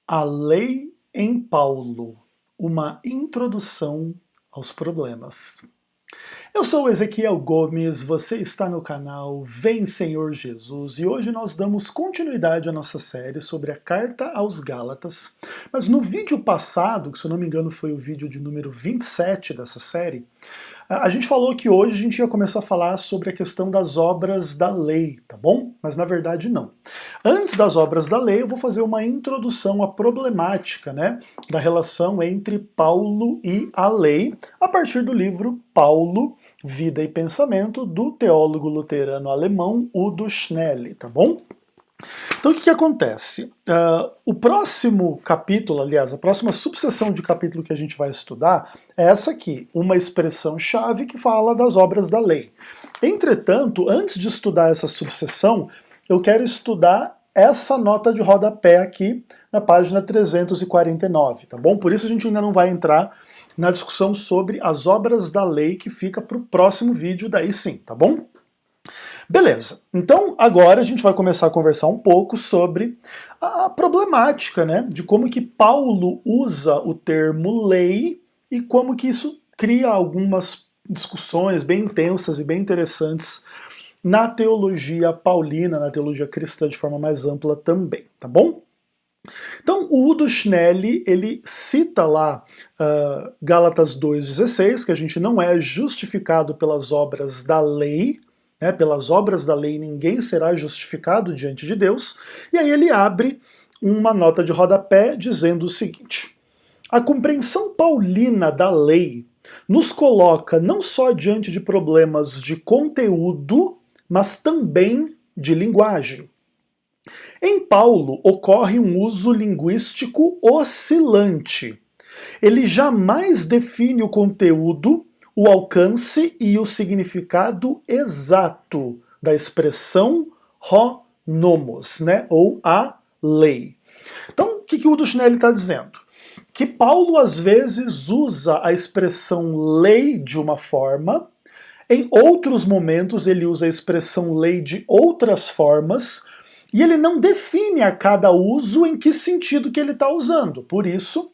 A lei em Paulo, uma introdução aos problemas. Eu sou Ezequiel Gomes, você está no canal Vem Senhor Jesus e hoje nós damos continuidade à nossa série sobre a Carta aos Gálatas. Mas no vídeo passado, que se eu não me engano foi o vídeo de número 27 dessa série, a gente falou que hoje a gente ia começar a falar sobre a questão das obras da lei, tá bom? Mas na verdade não. Antes das obras da lei, eu vou fazer uma introdução à problemática, né, da relação entre Paulo e a lei, a partir do livro Paulo, Vida e Pensamento, do teólogo luterano alemão Udo Schnelli, tá bom? Então o que acontece? O próximo capítulo, aliás, a próxima subseção de capítulo que a gente vai estudar é essa aqui, uma expressão-chave que fala das obras da lei. Entretanto, antes de estudar essa subseção, eu quero estudar essa nota de rodapé aqui na página 349, tá bom? Por isso a gente ainda não vai entrar na discussão sobre as obras da lei que fica para o próximo vídeo, daí sim, tá bom? Beleza, então agora a gente vai começar a conversar um pouco sobre a problemática, né, de como que Paulo usa o termo lei e como que isso cria algumas discussões bem intensas e bem interessantes na teologia paulina, na teologia cristã de forma mais ampla também, tá bom? Então o Udo Schnelli, ele cita lá Gálatas 2,16, que a gente não é justificado pelas obras da lei, pelas obras da lei ninguém será justificado diante de Deus, e aí ele abre uma nota de rodapé dizendo o seguinte: a compreensão paulina da lei nos coloca não só diante de problemas de conteúdo, mas também de linguagem. Em Paulo ocorre um uso linguístico oscilante. Ele jamais define o conteúdo, o alcance e o significado exato da expressão nomos, né, ou a lei. Então, o que o Udo Schnelli está dizendo? Que Paulo às vezes usa a expressão lei de uma forma, em outros momentos ele usa a expressão lei de outras formas, e ele não define a cada uso em que sentido que ele está usando. Por isso,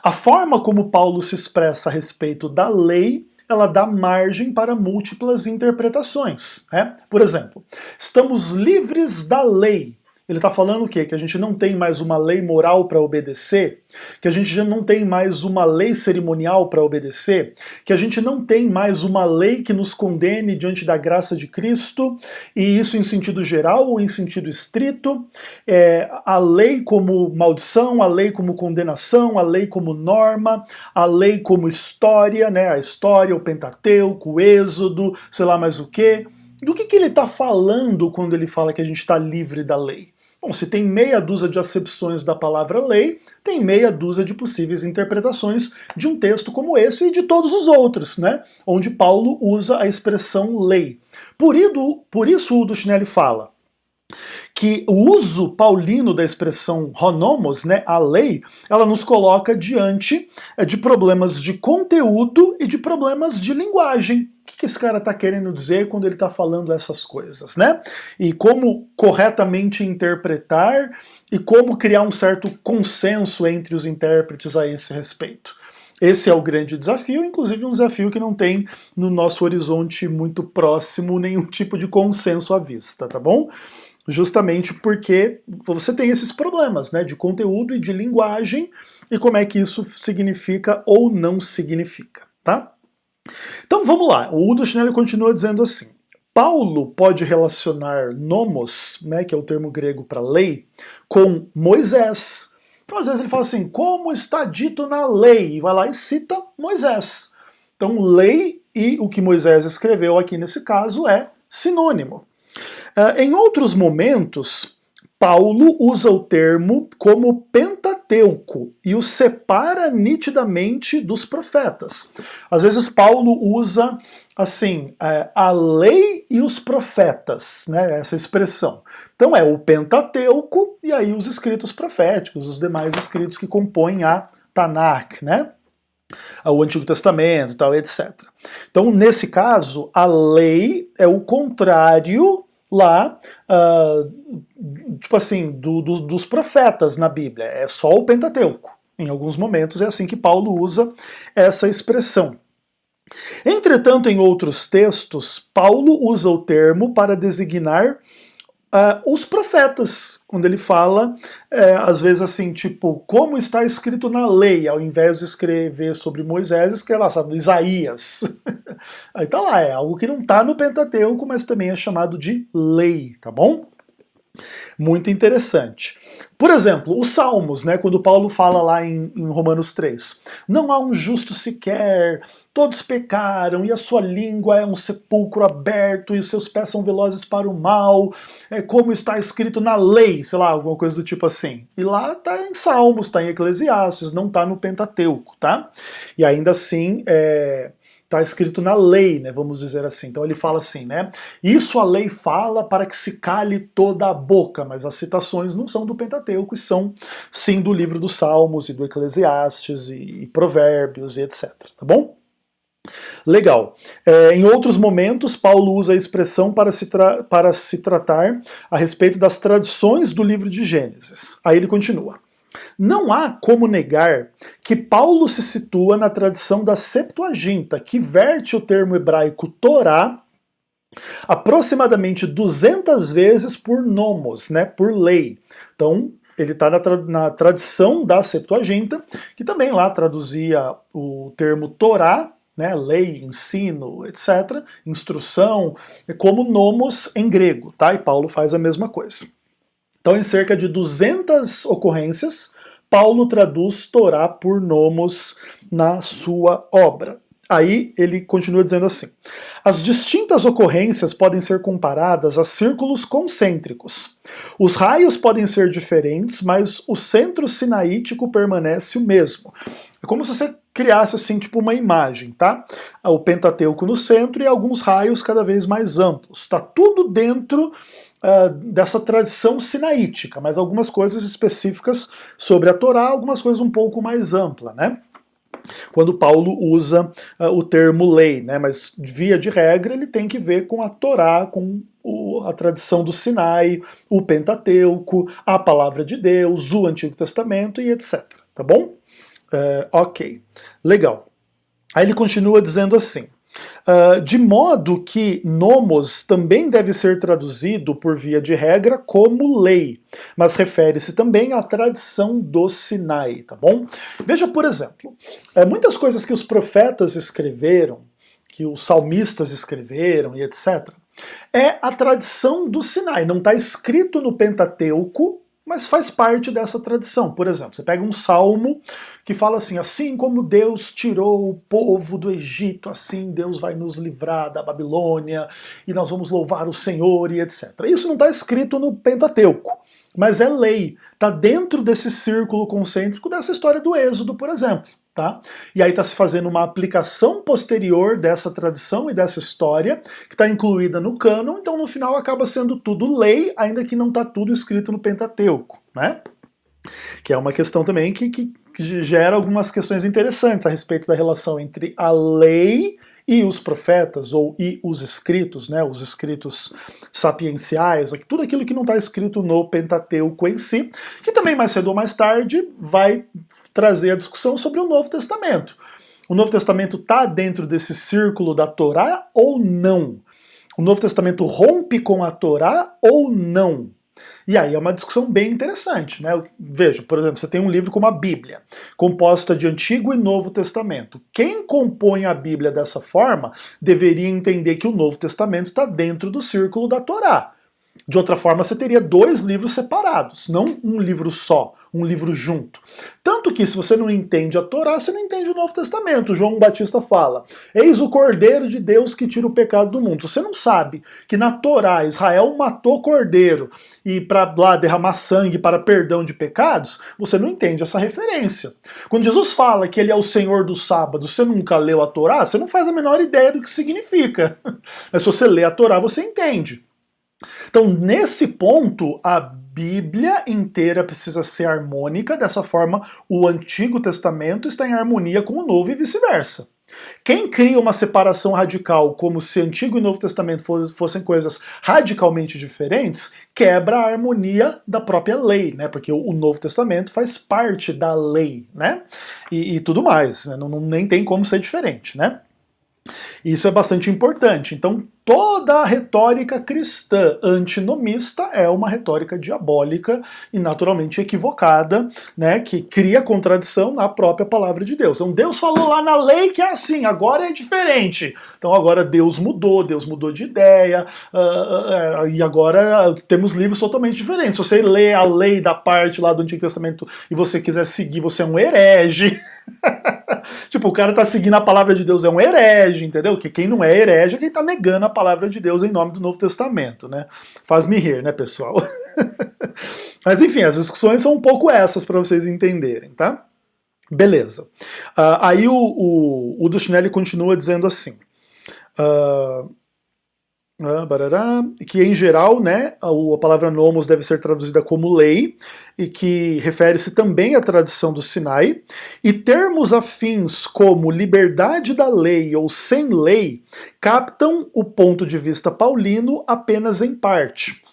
a forma como Paulo se expressa a respeito da lei, ela dá margem para múltiplas interpretações, né? Por exemplo, estamos livres da lei. Ele está falando o quê? Que a gente não tem mais uma lei moral para obedecer? Que a gente já não tem mais uma lei cerimonial para obedecer? Que a gente não tem mais uma lei que nos condene diante da graça de Cristo? E isso em sentido geral ou em sentido estrito? A lei como maldição, a lei como condenação, a lei como norma, a lei como história, né? A história, o Pentateuco, o Êxodo, sei lá mais o quê. Do que ele está falando quando ele fala que a gente está livre da lei? Bom, se tem meia dúzia de acepções da palavra lei, tem meia dúzia de possíveis interpretações de um texto como esse e de todos os outros, né? Onde Paulo usa a expressão lei. Por isso o Udo Schnelli fala que o uso paulino da expressão nomos, né, a lei, ela nos coloca diante de problemas de conteúdo e de problemas de linguagem. O que esse cara está querendo dizer quando ele está falando essas coisas, né? E como corretamente interpretar e como criar um certo consenso entre os intérpretes a esse respeito. Esse é o grande desafio, inclusive um desafio que não tem no nosso horizonte muito próximo nenhum tipo de consenso à vista, tá bom? Justamente porque você tem esses problemas, né, de conteúdo e de linguagem, e como é que isso significa ou não significa, tá? Então vamos lá, o Udo Schnelli continua dizendo assim: Paulo pode relacionar nomos, né, que é o termo grego para lei, com Moisés. Então às vezes ele fala assim, como está dito na lei, e vai lá e cita Moisés. Então lei e o que Moisés escreveu aqui nesse caso é sinônimo. Em outros momentos, Paulo usa o termo como Pentateuco e o separa nitidamente dos profetas. Às vezes Paulo usa assim, a lei e os profetas, né, essa expressão. Então é o Pentateuco e aí os escritos proféticos, os demais escritos que compõem a Tanakh, né? O Antigo Testamento, tal, etc. Então, nesse caso, a lei é o contrário, lá, tipo assim, dos profetas na Bíblia. É só o Pentateuco. Em alguns momentos é assim que Paulo usa essa expressão. Entretanto, em outros textos, Paulo usa o termo para designar os profetas, quando ele fala, às vezes assim, tipo, como está escrito na lei, ao invés de escrever sobre Moisés, escreve lá, sabe, Isaías. Aí tá lá, é algo que não está no Pentateuco, mas também é chamado de lei, tá bom? Muito interessante. Por exemplo, os Salmos, né, quando Paulo fala lá em Romanos 3, não há um justo sequer, todos pecaram, e a sua língua é um sepulcro aberto, e os seus pés são velozes para o mal, como está escrito na lei, sei lá, alguma coisa do tipo assim. E lá está em Salmos, está em Eclesiastes, não está no Pentateuco, tá? E ainda assim, está escrito na lei, né, vamos dizer assim. Então ele fala assim, né, isso a lei fala para que se cale toda a boca, mas as citações não são do Pentateuco, e são sim do livro dos Salmos e do Eclesiastes e Provérbios e etc, tá bom? Legal. Em outros momentos, Paulo usa a expressão para se tratar a respeito das tradições do livro de Gênesis. Aí ele continua. Não há como negar que Paulo se situa na tradição da Septuaginta, que verte o termo hebraico Torá aproximadamente 200 vezes por nomos, né, por lei. Então, ele está na tradição da Septuaginta, que também lá traduzia o termo Torá, né, lei, ensino, etc., instrução, como nomos em grego, tá? E Paulo faz a mesma coisa. Então, em cerca de 200 ocorrências, Paulo traduz Torá por nomos na sua obra. Aí ele continua dizendo assim: as distintas ocorrências podem ser comparadas a círculos concêntricos. Os raios podem ser diferentes, mas o centro sinaítico permanece o mesmo. É como se você criasse assim, tipo uma imagem, tá? O Pentateuco no centro e alguns raios cada vez mais amplos. Está tudo dentro dessa tradição sinaítica, mas algumas coisas específicas sobre a Torá, algumas coisas um pouco mais amplas, né? Quando Paulo usa o termo lei, né? Mas via de regra ele tem que ver com a Torá, com a tradição do Sinai, o Pentateuco, a Palavra de Deus, o Antigo Testamento e etc. Tá bom? Ok, legal. Aí ele continua dizendo assim: de modo que nomos também deve ser traduzido, por via de regra, como lei, mas refere-se também à tradição do Sinai, tá bom? Veja, por exemplo, muitas coisas que os profetas escreveram, que os salmistas escreveram e etc., é a tradição do Sinai, não está escrito no Pentateuco, mas faz parte dessa tradição. Por exemplo, você pega um salmo que fala assim como Deus tirou o povo do Egito, assim Deus vai nos livrar da Babilônia, e nós vamos louvar o Senhor e etc. Isso não está escrito no Pentateuco, mas é lei, está dentro desse círculo concêntrico dessa história do Êxodo, por exemplo. Tá? E aí está se fazendo uma aplicação posterior dessa tradição e dessa história, que está incluída no cânon, então no final acaba sendo tudo lei, ainda que não está tudo escrito no Pentateuco, né? Que é uma questão também que gera algumas questões interessantes a respeito da relação entre a lei e os profetas, e os escritos, né, os escritos sapienciais, tudo aquilo que não está escrito no Pentateuco em si, que também mais cedo ou mais tarde vai trazer a discussão sobre o Novo Testamento. O Novo Testamento está dentro desse círculo da Torá ou não? O Novo Testamento rompe com a Torá ou não? E aí é uma discussão bem interessante, né? Veja, por exemplo, você tem um livro como a Bíblia, composta de Antigo e Novo Testamento. Quem compõe a Bíblia dessa forma deveria entender que o Novo Testamento está dentro do círculo da Torá. De outra forma, você teria dois livros separados, não um livro só, um livro junto. Tanto que, se você não entende a Torá, você não entende o Novo Testamento. João Batista fala: eis o Cordeiro de Deus que tira o pecado do mundo. Você não sabe que na Torá Israel matou cordeiro e para lá derramar sangue para perdão de pecados, você não entende essa referência. Quando Jesus fala que ele é o Senhor do sábado, você nunca leu a Torá, você não faz a menor ideia do que significa. Mas se você lê a Torá, você entende. Então, nesse ponto, a Bíblia inteira precisa ser harmônica, dessa forma o Antigo Testamento está em harmonia com o Novo e vice-versa. Quem cria uma separação radical como se Antigo e Novo Testamento fossem coisas radicalmente diferentes, quebra a harmonia da própria lei, né? Porque o Novo Testamento faz parte da lei, né? E tudo mais, né? Nem tem como ser diferente, né? Isso é bastante importante. Então, toda a retórica cristã antinomista é uma retórica diabólica e naturalmente equivocada, né, que cria contradição na própria palavra de Deus. Então, Deus falou lá na lei que é assim, agora é diferente. Então, agora Deus mudou de ideia, e agora temos livros totalmente diferentes. Se você lê a lei da parte lá do Antigo Testamento e você quiser seguir, você é um herege. Tipo, o cara tá seguindo a palavra de Deus, é um herege, entendeu? Que quem não é herege é quem tá negando a palavra de Deus em nome do Novo Testamento, né? Faz-me rir, né, pessoal? Mas enfim, as discussões são um pouco essas para vocês entenderem, tá? Beleza. Aí o Dushnelli continua dizendo assim. Que em geral, né, a palavra nomos deve ser traduzida como lei, e que refere-se também à tradição do Sinai, e termos afins como liberdade da lei ou sem lei captam o ponto de vista paulino apenas em parte.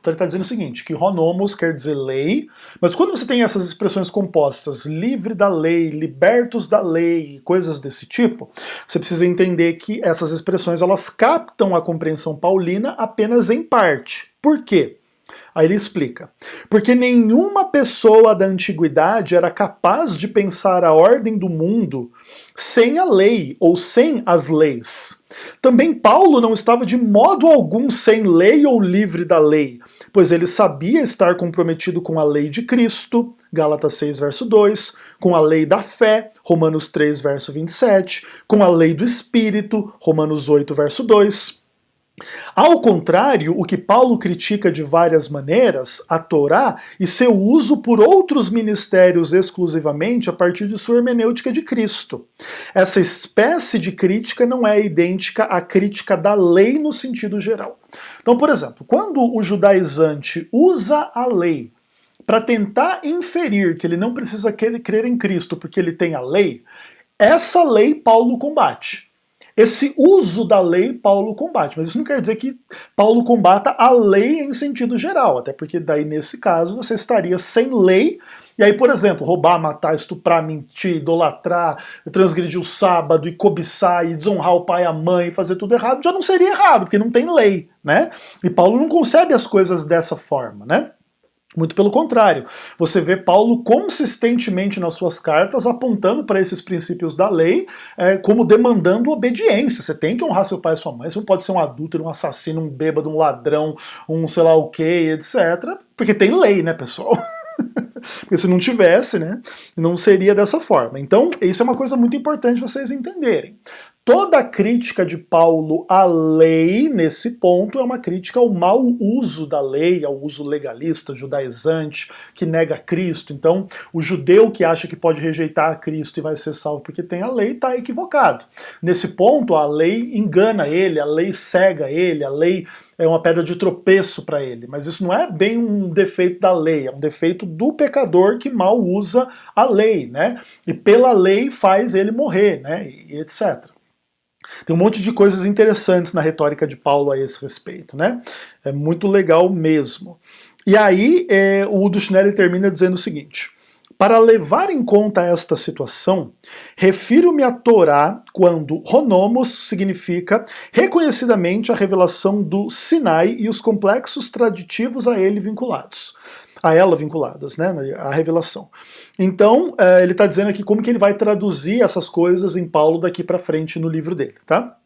Então ele está dizendo o seguinte, que honomos quer dizer lei, mas quando você tem essas expressões compostas, livre da lei, libertos da lei, coisas desse tipo, você precisa entender que essas expressões elas captam a compreensão paulina apenas em parte. Por quê? Aí ele explica. Porque nenhuma pessoa da antiguidade era capaz de pensar a ordem do mundo sem a lei ou sem as leis. Também Paulo não estava de modo algum sem lei ou livre da lei, pois ele sabia estar comprometido com a lei de Cristo, Gálatas 6, verso 2, com a lei da fé, Romanos 3, verso 27, com a lei do Espírito, Romanos 8, verso 2. Ao contrário, o que Paulo critica de várias maneiras, a Torá e seu uso por outros ministérios exclusivamente a partir de sua hermenêutica de Cristo. Essa espécie de crítica não é idêntica à crítica da lei no sentido geral. Então, por exemplo, quando o judaizante usa a lei para tentar inferir que ele não precisa crer em Cristo porque ele tem a lei, essa lei Paulo combate. Esse uso da lei Paulo combate, mas isso não quer dizer que Paulo combata a lei em sentido geral, até porque daí nesse caso você estaria sem lei, e aí, por exemplo, roubar, matar, estuprar, mentir, idolatrar, transgredir o sábado e cobiçar e desonrar o pai e a mãe e fazer tudo errado, já não seria errado, porque não tem lei, né? E Paulo não concebe as coisas dessa forma, né? Muito pelo contrário, você vê Paulo consistentemente nas suas cartas apontando para esses princípios da lei como demandando obediência. Você tem que honrar seu pai e sua mãe, você não pode ser um adúltero, um assassino, um bêbado, um ladrão, um sei lá o que, etc. Porque tem lei, né, pessoal? Porque se não tivesse, né, não seria dessa forma. Então, isso é uma coisa muito importante vocês entenderem. Toda a crítica de Paulo à lei, nesse ponto, é uma crítica ao mau uso da lei, ao uso legalista, judaizante, que nega Cristo. Então, o judeu que acha que pode rejeitar a Cristo e vai ser salvo porque tem a lei, está equivocado. Nesse ponto, a lei engana ele, a lei cega ele, a lei é uma pedra de tropeço para ele. Mas isso não é bem um defeito da lei, é um defeito do pecador que mal usa a lei, né? E pela lei faz ele morrer, né? E etc. Tem um monte de coisas interessantes na retórica de Paulo a esse respeito, né? É muito legal mesmo. E aí o Dushnelli termina dizendo o seguinte: para levar em conta esta situação, refiro-me à Torá quando honomos significa reconhecidamente a revelação do Sinai e os complexos traditivos a ele vinculados. A ela vinculadas, né, a revelação. Então, ele está dizendo aqui como que ele vai traduzir essas coisas em Paulo daqui para frente no livro dele, tá?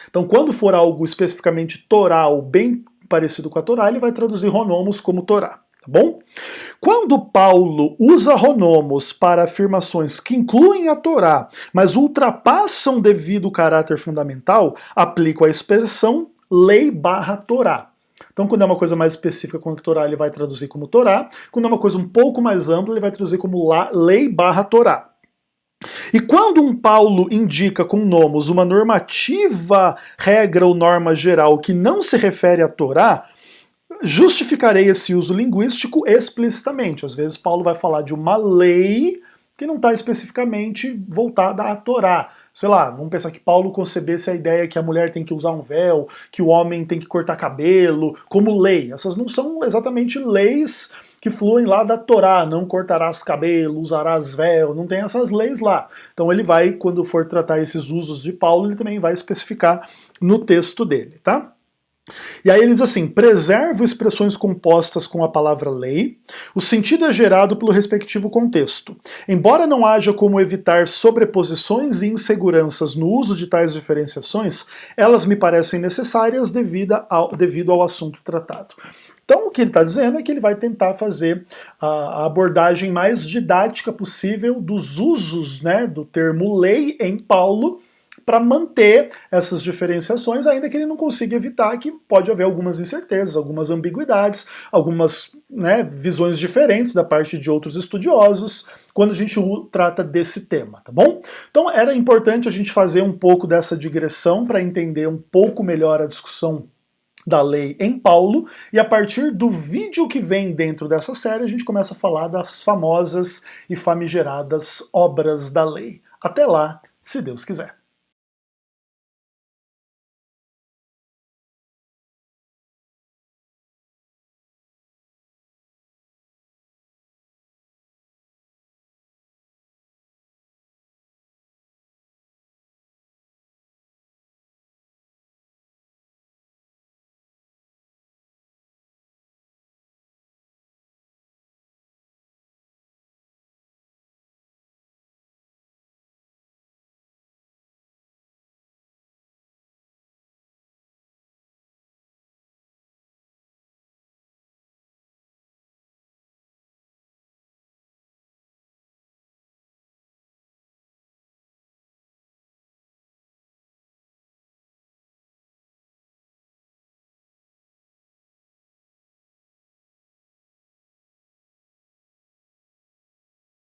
Então, quando for algo especificamente Torá ou bem parecido com a Torá, ele vai traduzir honomos como Torá, tá bom? Quando Paulo usa honomos para afirmações que incluem a Torá, mas ultrapassam devido caráter fundamental, aplica a expressão lei/Torá. Então, quando é uma coisa mais específica com a Torá, ele vai traduzir como Torá. Quando é uma coisa um pouco mais ampla, ele vai traduzir como lei/Torá. E quando um Paulo indica com nomos uma normativa, regra ou norma geral que não se refere à Torá, justificarei esse uso linguístico explicitamente. Às vezes Paulo vai falar de uma lei que não está especificamente voltada à Torá. Sei lá, vamos pensar que Paulo concebesse a ideia que a mulher tem que usar um véu, que o homem tem que cortar cabelo, como lei. Essas não são exatamente leis que fluem lá da Torá, não cortarás cabelo, usarás véu, não tem essas leis lá. Então ele vai, quando for tratar esses usos de Paulo, ele também vai especificar no texto dele, tá? E aí ele diz assim: preservo expressões compostas com a palavra lei, o sentido é gerado pelo respectivo contexto. Embora não haja como evitar sobreposições e inseguranças no uso de tais diferenciações, elas me parecem necessárias devido ao assunto tratado. Então o que ele está dizendo é que ele vai tentar fazer a abordagem mais didática possível dos usos, né, do termo lei em Paulo, para manter essas diferenciações, ainda que ele não consiga evitar que pode haver algumas incertezas, algumas ambiguidades, algumas, né, visões diferentes da parte de outros estudiosos quando a gente trata desse tema, tá bom? Então era importante a gente fazer um pouco dessa digressão para entender um pouco melhor a discussão da lei em Paulo, e a partir do vídeo que vem dentro dessa série a gente começa a falar das famosas e famigeradas obras da lei. Até lá, se Deus quiser.